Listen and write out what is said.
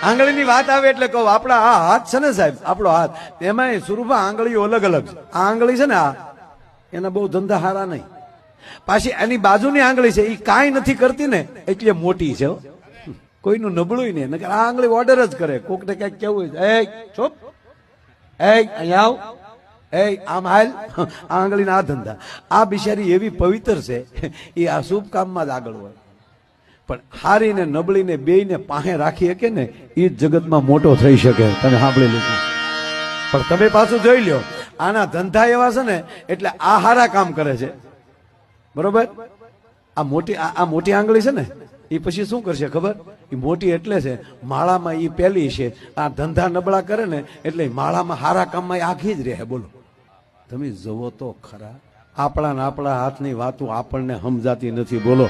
આંગળીની વાત આવે એટલે કહું, આપણા આ હાથ છે ને સાહેબ, આપણો હાથ, એમાં સ્વરૂપમાં આંગળીઓ અલગ અલગ છે. આ આંગળી છે ને, આ એના બહુ ધંધા હારા નહીં. પાછી એની બાજુની આંગળી છે, એ કાંઈ નથી કરતી ને એટલે મોટી છે. કોઈનું નબળું નહીં, નકર આ આંગળી ઓર્ડર જ કરે. કોકને ક્યાંક કેવું હોય, એ ચોપ, એ અહીંયા આવ, એ આમ હાલ. આ આંગળીના આ ધંધા. આ બિચારી એવી પવિત્ર છે, એ આ શુભ કામમાં જ આગળ હોય. પણ હારીને નબળીને બેયને પાસે રાખી શકે ને, એ જ જગતમાં મોટો થઈ શકે. તમે સાંભળી લીધું. પણ તમે પાછું જોઈ લ્યો, આના ધંધા એવા છે ને એટલે આ હારા કામ કરે છે, બરોબર. આ મોટી આંગળી છે ને, એ પછી શું કરશે ખબર? એ મોટી એટલે છે માળામાં એ પેલી છે. આ ધંધા નબળા કરે ને એટલે માળામાં હારા કામમાં આખી જ રહે. બોલો તમે જુઓ તો ખરા, આપણા હાથની વાતો આપણને સમજાતી નથી. બોલો.